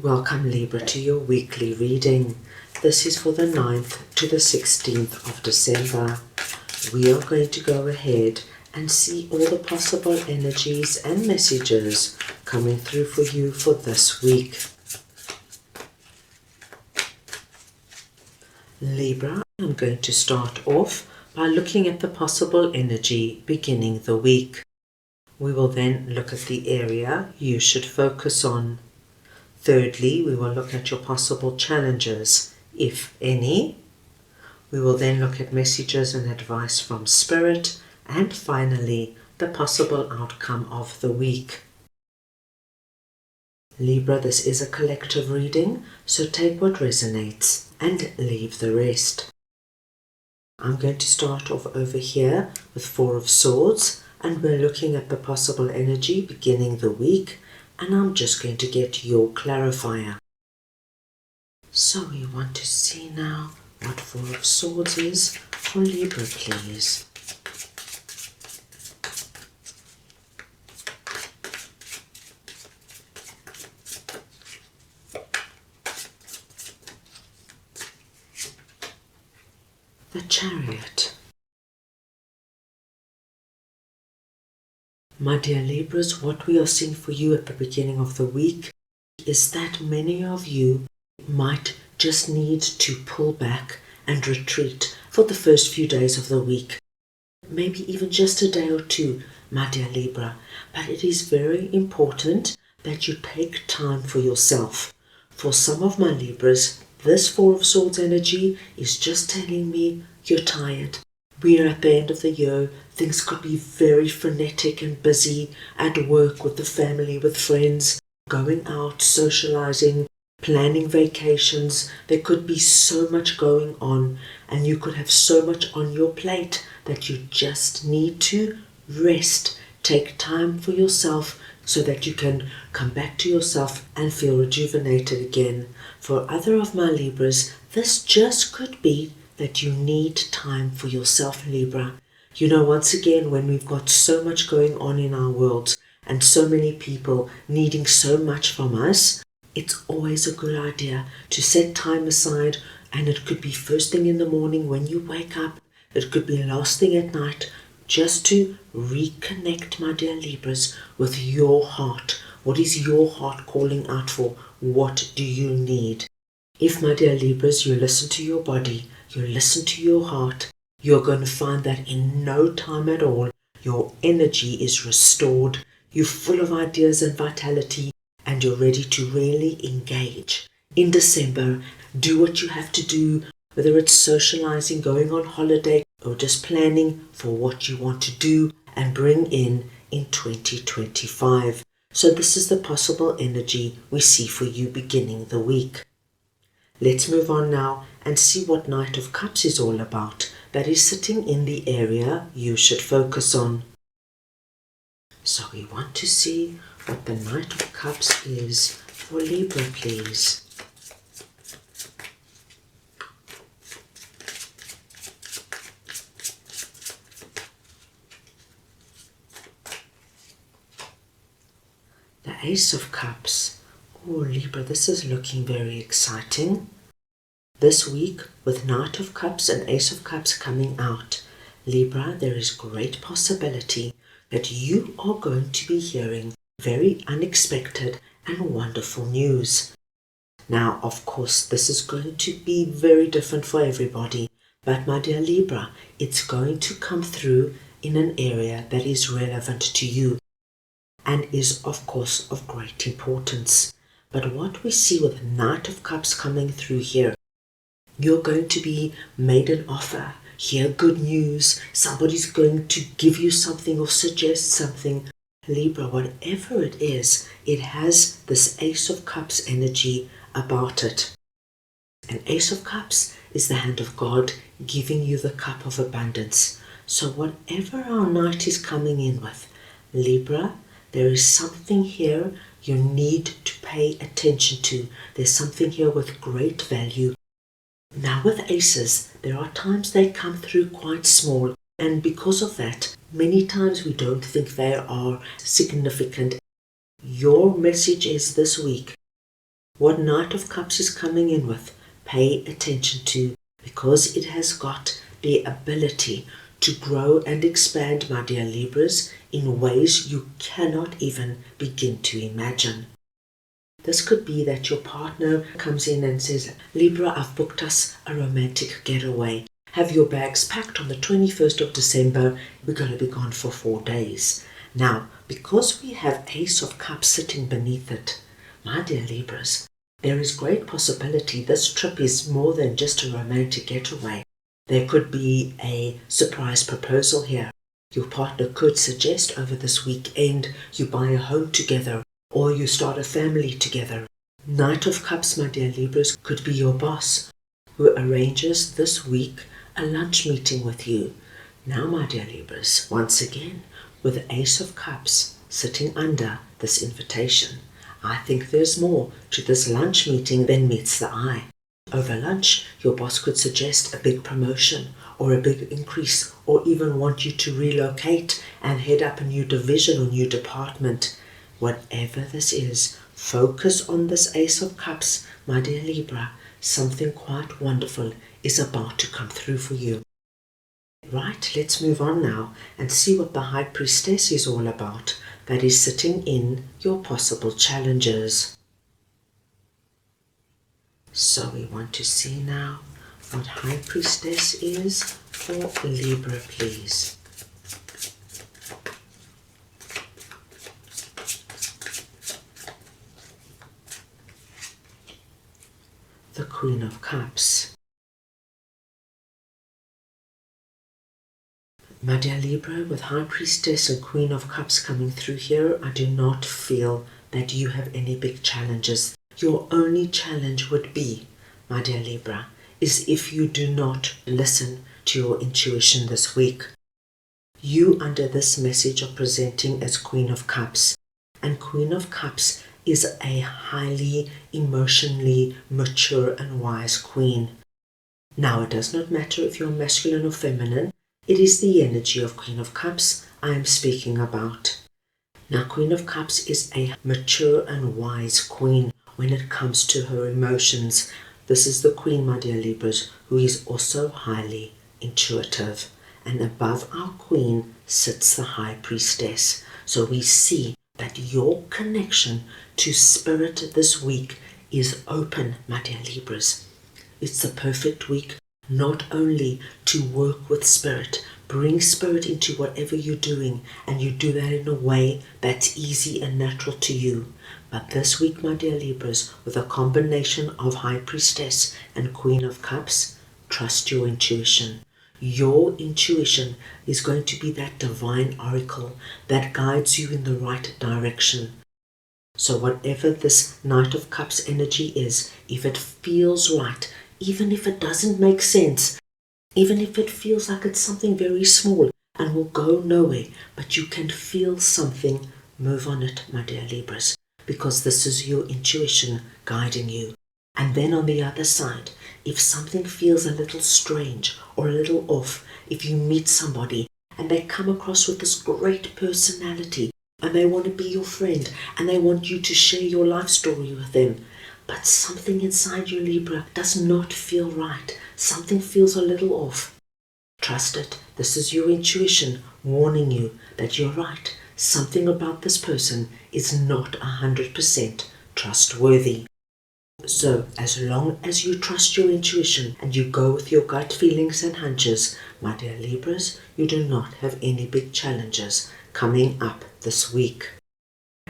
Welcome Libra to your weekly reading. This is for the 9th to the 16th of December. We are going to go ahead and see all the possible energies and messages coming through for you for this week. Libra, I'm going to start off by looking at the possible energy beginning the week. We will then look at the area you should focus on. Thirdly, we will look at your possible challenges, if any. We will then look at messages and advice from Spirit. And finally, the possible outcome of the week. Libra, this is a collective reading, so take what resonates and leave the rest. I'm going to start off over here with Four of Swords, and we're looking at the possible energy beginning the week. And I'm just going to get your clarifier. So we want to see now what Four of Swords is for Libra, please. The Chariot. My dear Libras, what we are seeing for you at the beginning of the week is that many of you might just need to pull back and retreat for the first few days of the week. Maybe even just a day or two, my dear Libra. But it is very important that you take time for yourself. For some of my Libras, this Four of Swords energy is just telling me you're tired. We're at the end of the year. Things could be very frenetic and busy at work, with the family, with friends, going out, socializing, planning vacations. There could be so much going on, and you could have so much on your plate that you just need to rest. Take time for yourself so that you can come back to yourself and feel rejuvenated again. For other of my Libras, this just could be that you need time for yourself, Libra. You know, once again, when we've got so much going on in our world and so many people needing so much from us, it's always a good idea to set time aside, and it could be first thing in the morning when you wake up, it could be last thing at night, just to reconnect, my dear Libras, with your heart. What is your heart calling out for? What do you need? If, my dear Libras, you listen to your body, you listen to your heart, you're going to find that in no time at all, your energy is restored, you're full of ideas and vitality, and you're ready to really engage. In December, do what you have to do, whether it's socializing, going on holiday, or just planning for what you want to do and bring in 2025. So this is the possible energy we see for you beginning the week. Let's move on now and see what Knight of Cups is all about. That is sitting in the area you should focus on. So we want to see what the Knight of Cups is for Libra, please. The Ace of Cups. Oh, Libra, this is looking very exciting. This week, with Knight of Cups and Ace of Cups coming out, Libra, there is great possibility that you are going to be hearing very unexpected and wonderful news. Now, of course, this is going to be very different for everybody, but my dear Libra, it's going to come through in an area that is relevant to you and is, of course, of great importance. But what we see with the Knight of Cups coming through here, you're going to be made an offer, hear good news, somebody's going to give you something or suggest something. Libra, whatever it is, it has this Ace of Cups energy about it. An Ace of Cups is the hand of God giving you the cup of abundance. So whatever our Knight is coming in with, Libra, there is something here you need to pay attention to. There's something here with great value. Now with aces, there are times they come through quite small, and because of that, many times we don't think they are significant. Your message is this week, What Knight of Cups is coming in with, pay attention to, because it has got the ability to grow and expand, my dear Libras, in ways you cannot even begin to imagine. This could be that your partner comes in and says, Libra, I've booked us a romantic getaway. Have your bags packed on the 21st of December. We're going to be gone for 4 days. Now, because we have Ace of Cups sitting beneath it, my dear Libras, there is great possibility this trip is more than just a romantic getaway. There could be a surprise proposal here. Your partner could suggest over this weekend you buy a home together or you start a family together. Knight of Cups, my dear Libras, could be your boss who arranges this week a lunch meeting with you. Now, my dear Libras, once again, with the Ace of Cups sitting under this invitation, I think there's more to this lunch meeting than meets the eye. Over lunch, your boss could suggest a big promotion or a big increase or even want you to relocate and head up a new division or new department. Whatever this is, focus on this Ace of Cups, my dear Libra. Something quite wonderful is about to come through for you. Right, let's move on now and see what the High Priestess is all about that is sitting in your possible challenges. So we want to see now what High Priestess is for Libra, please. The Queen of Cups. My dear Libra, with High Priestess and Queen of Cups coming through here, I do not feel that you have any big challenges. Your only challenge would be, my dear Libra, is if you do not listen to your intuition this week. You under this message are presenting as Queen of Cups, and Queen of Cups is a highly emotionally mature and wise queen. Now, it does not matter if you're masculine or feminine. It is the energy of Queen of Cups I am speaking about. Now, Queen of Cups is a mature and wise queen when it comes to her emotions. This is the queen, my dear Libras, who is also highly intuitive. And above our queen sits the High Priestess. So we see that your connection to spirit this week is open, my dear Libras. It's the perfect week not only to work with spirit, bring spirit into whatever you're doing, and you do that in a way that's easy and natural to you. But this week, my dear Libras, with a combination of High Priestess and Queen of Cups, trust your intuition. Your intuition is going to be that divine oracle that guides you in the right direction. So whatever this Knight of Cups energy is, if it feels right, even if it doesn't make sense, even if it feels like it's something very small and will go nowhere, but you can feel something, move on it, my dear Libras, because this is your intuition guiding you. And then on the other side, if something feels a little strange or a little off, if you meet somebody and they come across with this great personality and they want to be your friend and they want you to share your life story with them, but something inside you, Libra, does not feel right. Something feels a little off. Trust it. This is your intuition warning you that you're right. Something about this person is not 100% trustworthy. So, as long as you trust your intuition and you go with your gut feelings and hunches, my dear Libras, you do not have any big challenges coming up this week.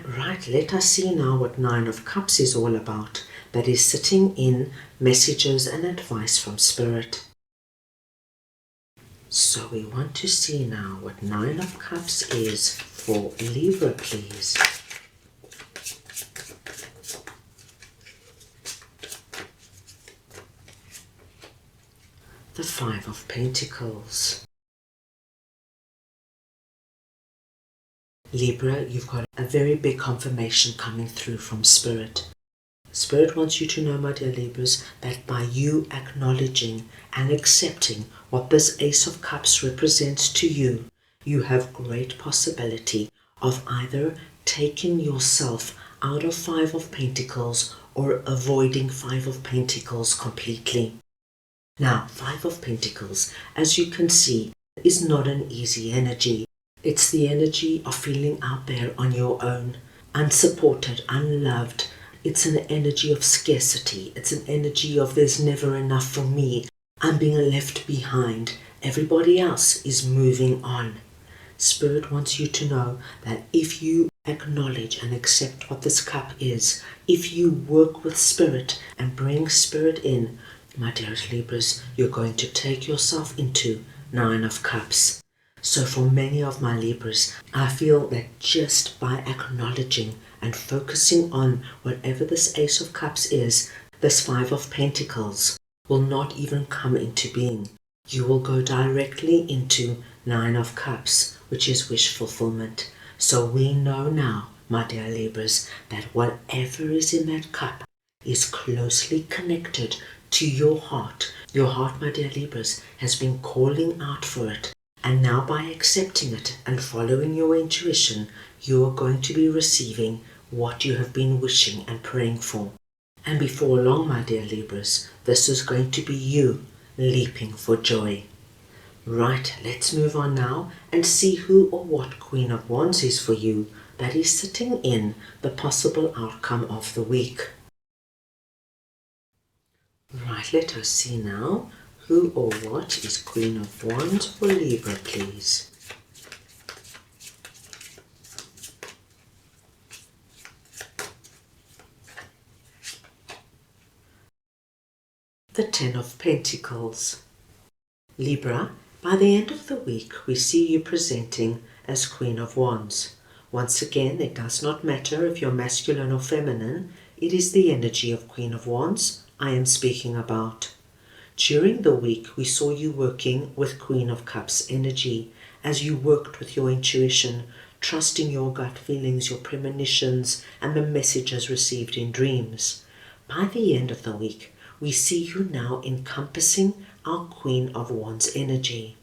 Right, let us see now what Nine of Cups is all about. That is sitting in messages and advice from Spirit. So we want to see now what Nine of Cups is for Libra, please. The Five of Pentacles. Libra, you've got a very big confirmation coming through from Spirit. Spirit wants you to know, my dear Libras, that by you acknowledging and accepting what this Ace of Cups represents to you, you have great possibility of either taking yourself out of Five of Pentacles or avoiding Five of Pentacles completely. Now, Five of Pentacles, as you can see, is not an easy energy. It's the energy of feeling out there on your own, unsupported, unloved. It's an energy of scarcity. It's an energy of there's never enough for me. I'm being left behind. Everybody else is moving on. Spirit wants you to know that if you acknowledge and accept what this cup is, if you work with Spirit and bring Spirit in, my dearest Libras, you're going to take yourself into Nine of Cups. So for many of my Libras, I feel that just by acknowledging and focusing on whatever this Ace of Cups is, this Five of Pentacles will not even come into being. You will go directly into Nine of Cups, which is wish fulfillment. So we know now, my dear Libras, that whatever is in that cup is closely connected to your heart. Your heart, my dear Libras, has been calling out for it. And now by accepting it and following your intuition, you are going to be receiving what you have been wishing and praying for. And before long, my dear Libras, this is going to be you leaping for joy. Right, let's move on now and see who or what Queen of Wands is for you that is sitting in the possible outcome of the week. Right, let us see now who or what is Queen of Wands for Libra, please. The Ten of Pentacles. Libra, by the end of the week, we see you presenting as Queen of Wands. Once again, it does not matter if you're masculine or feminine, it is the energy of Queen of Wands I am speaking about. During the week, we saw you working with Queen of Cups energy as you worked with your intuition, trusting your gut feelings, your premonitions, and the messages received in dreams. By the end of the week, we see you now encompassing our Queen of Wands energy.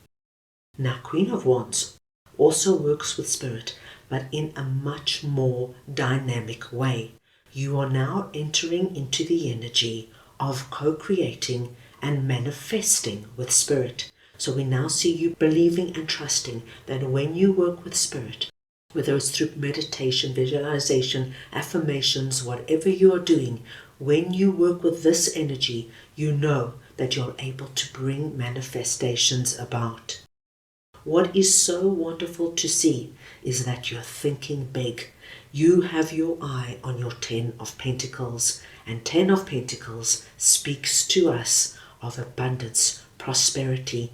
Now, Queen of Wands also works with Spirit, but in a much more dynamic way. You are now entering into the energy of co-creating and manifesting with Spirit. So we now see you believing and trusting that when you work with Spirit, whether it's through meditation, visualization, affirmations, whatever you are doing, when you work with this energy, you know that you're able to bring manifestations about. What is so wonderful to see is that you're thinking big. You have your eye on your Ten of Pentacles, and Ten of Pentacles speaks to us of abundance, prosperity,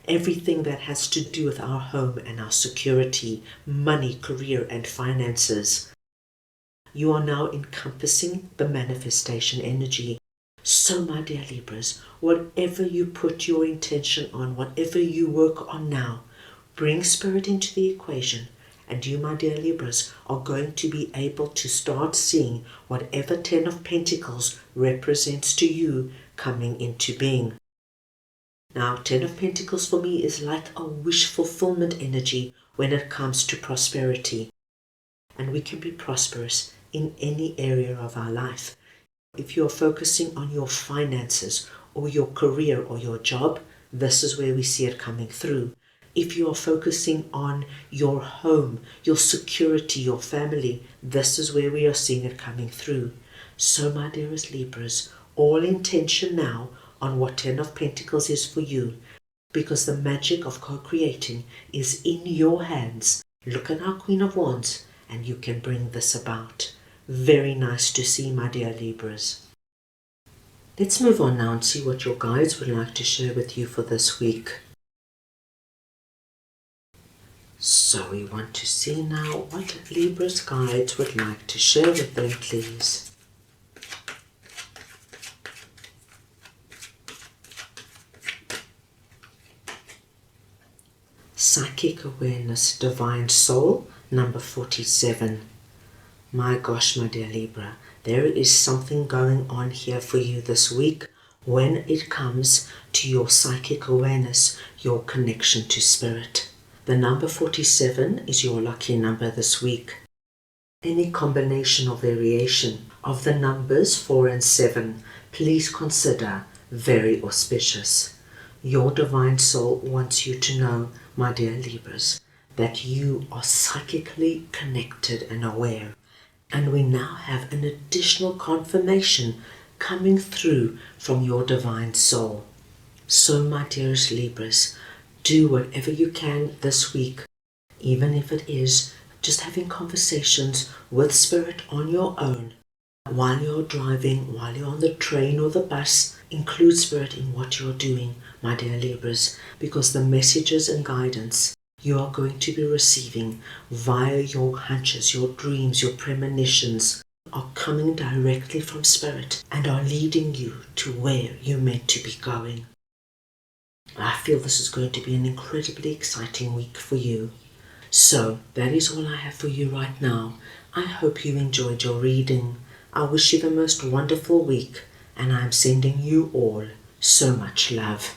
everything that has to do with our home and our security, money, career, and finances. You are now encompassing the manifestation energy. So, my dear Libras, whatever you put your intention on, whatever you work on now, bring Spirit into the equation, and you, my dear Libras, are going to be able to start seeing whatever Ten of Pentacles represents to you coming into being. Now, Ten of Pentacles for me is like a wish fulfillment energy when it comes to prosperity. And we can be prosperous in any area of our life. If you're focusing on your finances or your career or your job, this is where we see it coming through. If you are focusing on your home, your security, your family, this is where we are seeing it coming through. So, my dearest Libras, all intention now on what Ten of Pentacles is for you, because the magic of co-creating is in your hands. Look at our Queen of Wands, and you can bring this about. Very nice to see, my dear Libras. Let's move on now and see what your guides would like to share with you for this week. So we want to see now what Libra's guides would like to share with them, please. Psychic Awareness, Divine Soul, number 47. My gosh, my dear Libra, there is something going on here for you this week when it comes to your psychic awareness, your connection to Spirit. The number 47 is your lucky number this week. any combination or variation of the numbers 4 and 7, please consider very auspicious. Your divine soul wants you to know, my dear Libras, that you are psychically connected and aware. And we now have an additional confirmation coming through from your divine soul. So, my dearest Libras, do whatever you can this week, even if it is just having conversations with Spirit on your own. While you're driving, while you're on the train or the bus, include Spirit in what you're doing, my dear Libras, because the messages and guidance you are going to be receiving via your hunches, your dreams, your premonitions are coming directly from Spirit and are leading you to where you're meant to be going. I feel this is going to be an incredibly exciting week for you. So that is all I have for you right now. I hope you enjoyed your reading. I wish you the most wonderful week, and I am sending you all so much love.